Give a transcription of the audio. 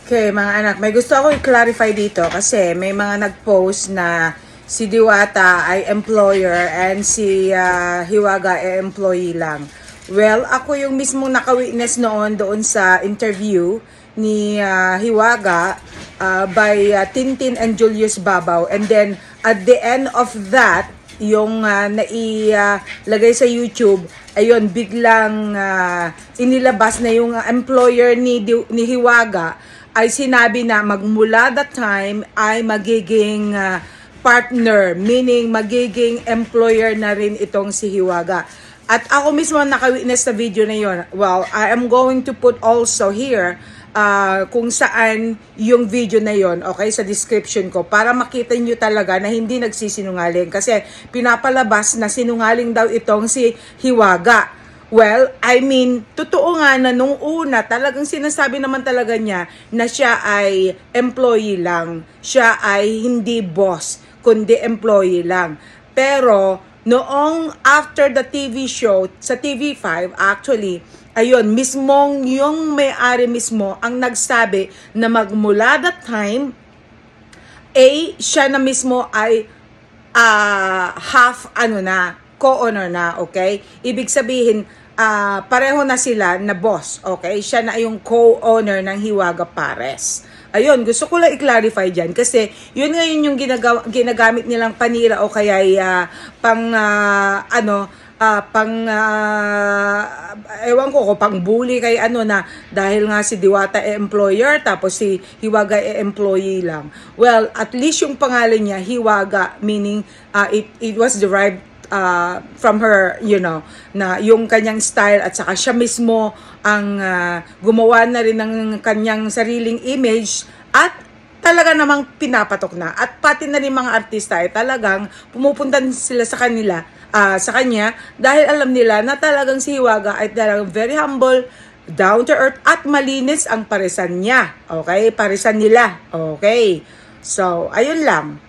Okay, mga anak, may gusto ako i-clarify dito kasi may mga nag-post na si Diwata ay employer and si Hiwaga ay employee lang. Well, ako yung mismong naka-witness doon sa interview ni Hiwaga by Tintin and Julius Babaw. And then, at the end of that, yung nailagay sa YouTube, ayun, biglang inilabas na yung employer ni Hiwaga ay sinabi na magmula that time ay magiging partner, meaning magiging employer na rin itong si Hiwaga. At ako mismo naka-witness sa video na yon. Well, I am going to put also here kung saan yung video na yon, okay, sa description ko, para makita nyo talaga na hindi nagsisinungaling. Kasi pinapalabas na sinungaling daw itong si Hiwaga. Well, I mean, totoo nga na nung una, talagang sinasabi naman talaga niya na siya ay employee lang. Siya ay hindi boss, kundi employee lang. Pero, noong after the TV show, sa TV5, actually, ayun, mismong yung may-ari mismo ang nagsabi na magmula that time, siya na mismo ay half, co-owner na, okay? Ibig sabihin, pareho na sila na boss, okay? Siya na yung co-owner ng Hiwaga Pares. Ayun, gusto ko lang i-clarify dyan kasi yun ngayon yung ginagamit nilang panira o kaya ewan ko pang bully kay na dahil nga si Diwata employer tapos si Hiwaga employee lang. Well, at least yung pangalan niya Hiwaga, meaning it was derived from her, na yung kanyang style at saka siya mismo ang gumawa na rin ng kanyang sariling image at talaga namang pinapatok na. At pati na rin mga artista ay talagang pumupunta sila sa kanya dahil alam nila na talagang si Hiwaga ay talagang very humble, down to earth at malinis ang parisan niya. Okay? Parisan nila. Okay? So, ayun lang.